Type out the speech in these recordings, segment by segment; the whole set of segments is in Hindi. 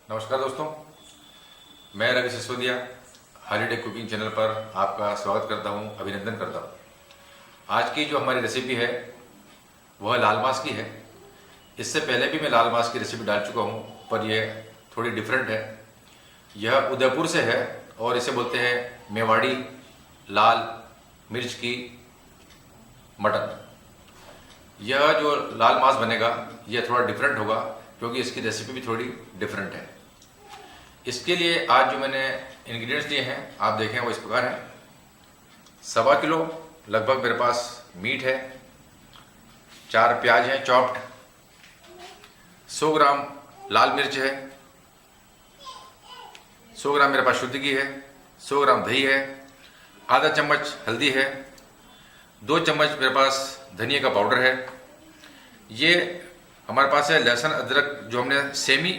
नमस्कार दोस्तों, मैं Ravi Sisodia holiday cooking channel पर आपका स्वागत करता हूं, अभिनंदन करता हूं। आज की जो हमारी रेसिपी है वह लाल मांस की है। इससे पहले भी मैं लाल मांस की रेसिपी डाल चुका हूं, पर यह थोड़ी डिफरेंट है। यह उदयपुर से है और इसे बोलते हैं मेवाड़ी लाल मिर्च की मटन। यह जो लाल मांस बनेगा यह थोड़ा डिफरेंट होगा क्योंकि इसकी रेसिपी भी थोड़ी डिफरेंट है। इसके लिए आज जो मैंने इंग्रेडिएंट्स लिए हैं आप देखें वो इस प्रकार हैं। 1.25 किलो लगभग मेरे पास मीट है, 4 प्याज हैं चॉप्ड, 100 ग्राम लाल मिर्च है, 100 ग्राम मेरे पास शुद्ध घी है, 100 ग्राम दही है, आधा चम्मच हल्दी है, 2 चम्मच मेरे पास धनिया का पाउडर है। ये हमारे पास है लहसुन अदरक जो हमने सेमी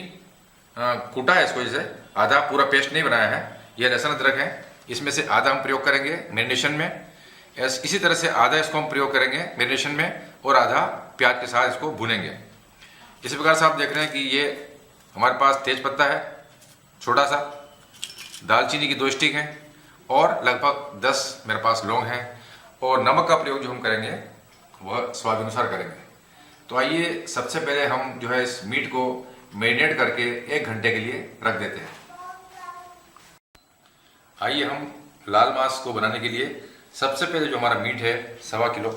कूटा है, इसको जैसे आधा, पूरा पेस्ट नहीं बनाया है। यह लहसुन अदरक है, इसमें से आधा हम प्रयोग करेंगे मैरिनेशन में। इसी तरह से आधा इसको हम प्रयोग करेंगे मैरिनेशन में और आधा प्याज के साथ इसको भूनेंगे। इसी प्रकार से आप देख रहे हैं कि ये हमारे पास तेज पत्ता है छोटा सा, दालचीनी की 2 स्टिक हैं और लगभग 10 मेरे पास लौंग हैं। और नमक का प्रयोग जो हम करेंगे वह स्वाद अनुसार करेंगे। तो आइए सबसे पहले हम जो है इस मीट को मैरिनेट करके 1 घंटे के लिए रख देते हैं। आइए हम लाल मांस को बनाने के लिए सबसे पहले जो हमारा मीट है 1.25 किलो,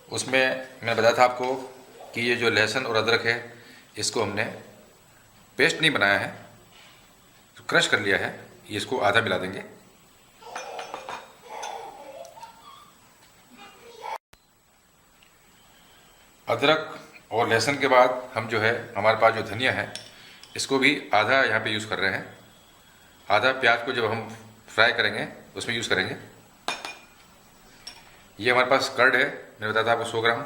उसमें मैं बताया था आपको कि ये जो लहसुन और अदरक है इसको हमने पेस्ट नहीं बनाया है, तो क्रश कर लिया है। इसको आधा मिला देंगे। अदरक और लहसुन के बाद हम जो है हमारे पास जो धनिया है इसको भी आधा यहाँ पे यूज़ कर रहे हैं। आधा प्याज को जब हम फ्राई करेंगे उसमें यूज़ करेंगे। ये हमारे पास कर्ड है, मैंने बताया था आपको 100 ग्राम।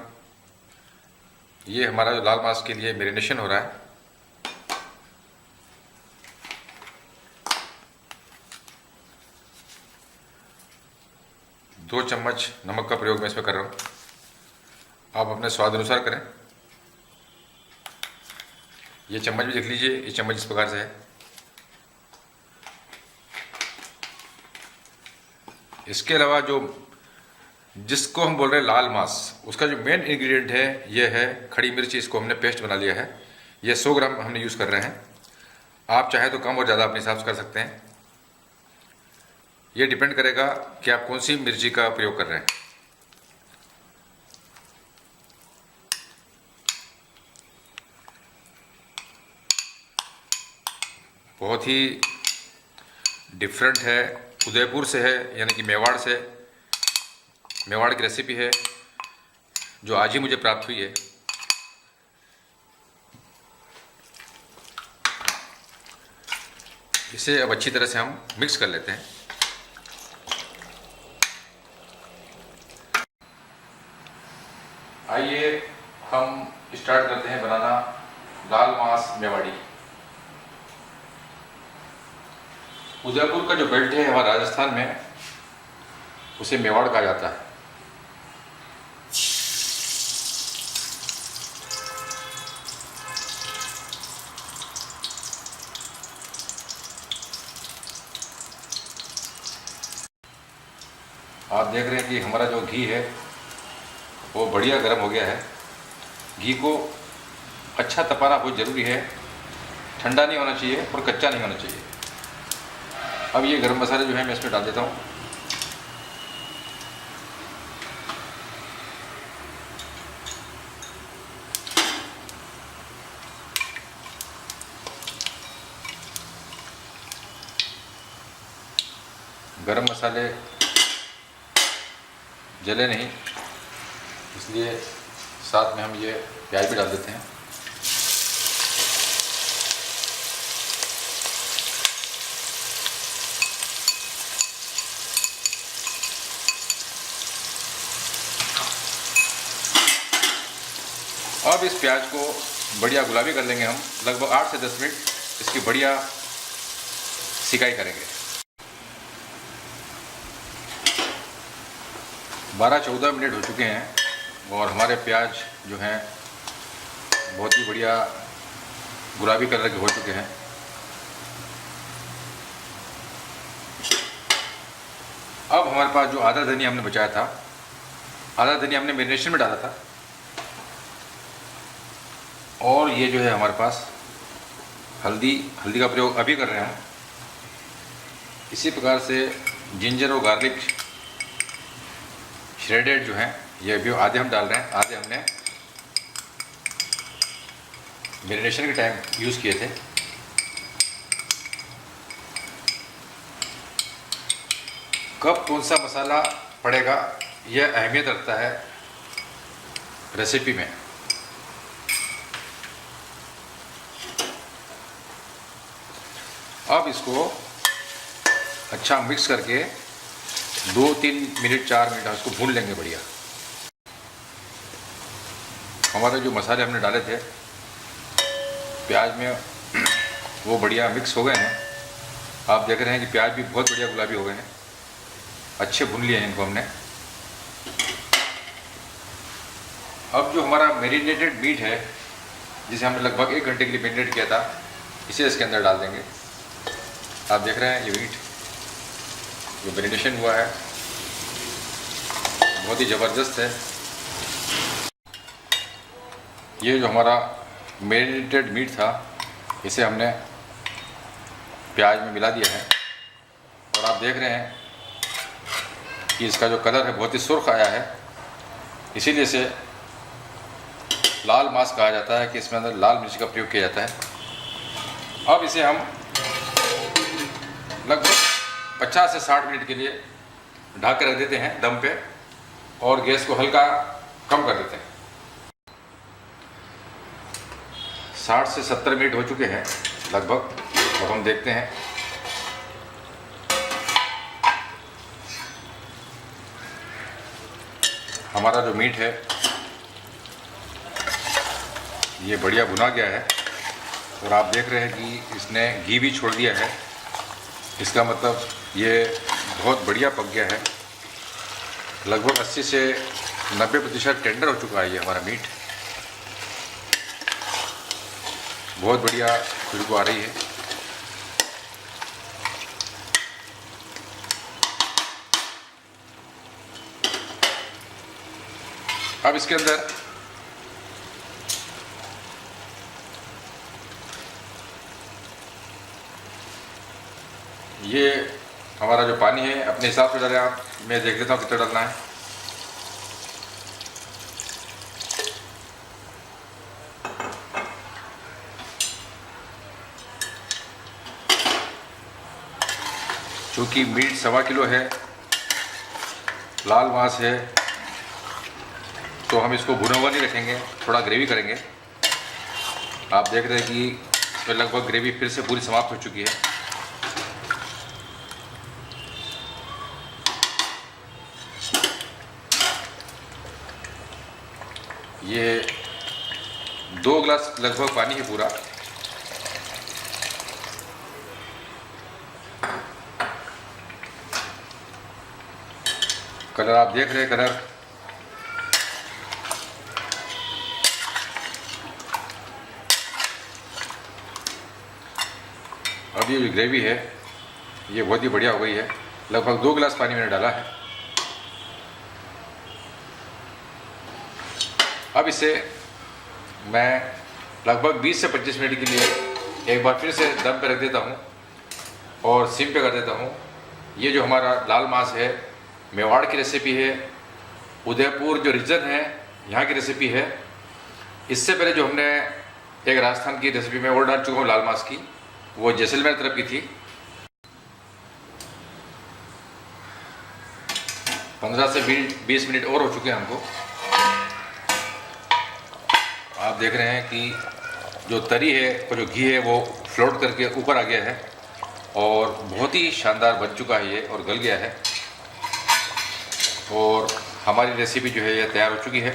ये हमारा जो लाल मांस के लिए मैरिनेशन हो रहा है। दो चम्मच नमक का प्रयोग मैं इसमें कर रहा हूँ, आप अपने स्वाद अनुसार करें। ये चम्मच भी देख लीजिए, ये चम्मच इस प्रकार से है। इसके अलावा जो जिसको हम बोल रहे हैं लाल मांस, उसका जो मेन इंग्रेडिएंट है ये है खड़ी मिर्ची। इसको हमने पेस्ट बना लिया है। ये 100 ग्राम हमने यूज़ कर रहे हैं। आप चाहे तो कम और ज़्यादा अपने हिसाब से कर सकते हैं। ये डिपेंड करेगा कि आप कौन सी मिर्ची का प्रयोग कर रहे हैं। बहुत ही डिफरेंट है, उदयपुर से है, यानी कि मेवाड़ से। मेवाड़ की रेसिपी है जो आज ही मुझे प्राप्त हुई है। इसे अब अच्छी तरह से हम मिक्स कर लेते हैं। आइए हम स्टार्ट करते हैं बनाना लाल मांस मेवाड़ी। उदयपुर का जो बेल्ट है हमारे राजस्थान में, उसे मेवाड़ कहा जाता है। आप देख रहे हैं कि हमारा जो घी है वो बढ़िया गर्म हो गया है। घी को अच्छा तपाना बहुत ज़रूरी है, ठंडा नहीं होना चाहिए और कच्चा नहीं होना चाहिए। अब ये गरम मसाले जो है मैं इसमें डाल देता हूँ। गरम मसाले जले नहीं, इसलिए साथ में हम ये प्याज भी डाल देते हैं। अब इस प्याज को बढ़िया गुलाबी कर लेंगे हम। लगभग 8 से 10 मिनट इसकी बढ़िया सिकाई करेंगे। 12-14 मिनट हो चुके हैं और हमारे प्याज जो हैं बहुत ही बढ़िया गुलाबी कलर के हो चुके हैं। अब हमारे पास जो आधा धनिया हमने बचाया था, आधा धनिया हमने मैरिनेशन में डाला था, और ये जो है हमारे पास हल्दी का प्रयोग अभी कर रहे हैं। इसी प्रकार से जिंजर और गार्लिक श्रेडेड जो हैं ये भी आधे हम डाल रहे हैं, आधे हमने मैरिनेशन के टाइम यूज़ किए थे। कब कौन सा मसाला पड़ेगा यह अहमियत रखता है रेसिपी में। अब इसको अच्छा मिक्स करके 2-3 मिनट 4 मिनट इसको भून लेंगे बढ़िया। हमारे जो मसाले हमने डाले थे प्याज में वो बढ़िया मिक्स हो गए हैं। आप देख रहे हैं कि प्याज भी बहुत बढ़िया गुलाबी हो गए हैं, अच्छे भून लिए हैं इनको हमने। अब जो हमारा मैरिनेटेड मीट है जिसे हमने लगभग 1 घंटे के लिए मैरिनेट किया था, इसे इसके अंदर डाल देंगे। आप देख रहे हैं ये मीट जो मैरिनेशन हुआ है बहुत ही ज़बरदस्त है। ये जो हमारा मैरिनेटेड मीट था इसे हमने प्याज में मिला दिया है, और आप देख रहे हैं कि इसका जो कलर है बहुत ही सुर्ख आया है। इसीलिए इसे लाल मांस कहा जाता है कि इसमें अंदर लाल मिर्च का प्रयोग किया जाता है। अब इसे हम लगभग 50 से 60 मिनट के लिए ढक के रख देते हैं दम पे, और गैस को हल्का कम कर देते हैं। 60 से 70 मिनट हो चुके हैं लगभग। अब हम देखते हैं। हमारा जो मीट है ये बढ़िया भुना गया है, और आप देख रहे हैं कि इसने घी भी छोड़ दिया है। इसका मतलब ये बहुत बढ़िया पक गया है। लगभग 80 से 90% टेंडर हो चुका है ये हमारा मीट। बहुत बढ़िया खुशबू आ रही है। अब इसके अंदर ये हमारा जो पानी है अपने हिसाब से डालें आप। मैं देख लेता हूँ कितना डालना है। चूँकि मीट 1.25 किलो है, लाल मांस है, तो हम इसको भुना हुआ नहीं रखेंगे, थोड़ा ग्रेवी करेंगे। आप देख रहे हैं कि इसमें लगभग ग्रेवी फिर से पूरी समाप्त हो चुकी है। ये 2 गिलास लगभग पानी है पूरा। कलर आप देख रहे हैं, कलर अब ये जो ग्रेवी है ये बहुत ही बढ़िया हो गई है। लगभग 2 गिलास पानी मैंने डाला है। अब इसे मैं लगभग 20 से 25 मिनट के लिए एक बार फिर से दम पे रख देता हूँ और सिम पे कर देता हूँ। ये जो हमारा लाल मांस है मेवाड़ की रेसिपी है, उदयपुर जो रीजन है यहाँ की रेसिपी है। इससे पहले जो हमने एक राजस्थान की रेसिपी में और डाल चुका हूँ लाल मांस की, वो जैसलमेर तरफ की थी। 15 से 20 मिनट और हो चुके हैं हमको। आप देख रहे हैं कि जो तरी है और जो घी है वो फ्लोट करके ऊपर आ गया है, और बहुत ही शानदार बन चुका है ये और गल गया है। और हमारी रेसिपी जो है ये तैयार हो चुकी है।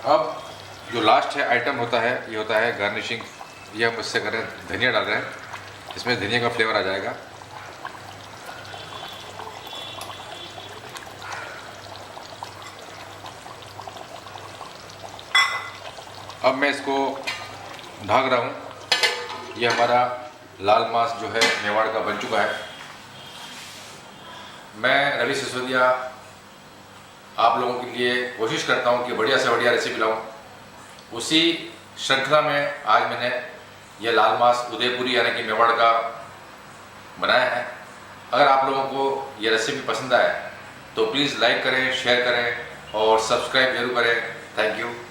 अब जो लास्ट है आइटम होता है ये होता है गार्निशिंग। ये हम इससे करें, धनिया डाल रहे हैं, इसमें धनिया का फ्लेवर आ जाएगा। अब मैं इसको ढक रहा हूँ। ये हमारा लाल मांस जो है मेवाड़ का बन चुका है। मैं रवि सिसोदिया आप लोगों के लिए कोशिश करता हूँ कि बढ़िया से बढ़िया रेसिपी लाऊँ। उसी श्रृंखला में आज मैंने यह लाल मांस उदयपुरी यानी कि मेवाड़ का बनाया है। अगर आप लोगों को यह रेसिपी पसंद आए तो प्लीज़ लाइक करें, शेयर करें और सब्सक्राइब जरूर करें। Thank you.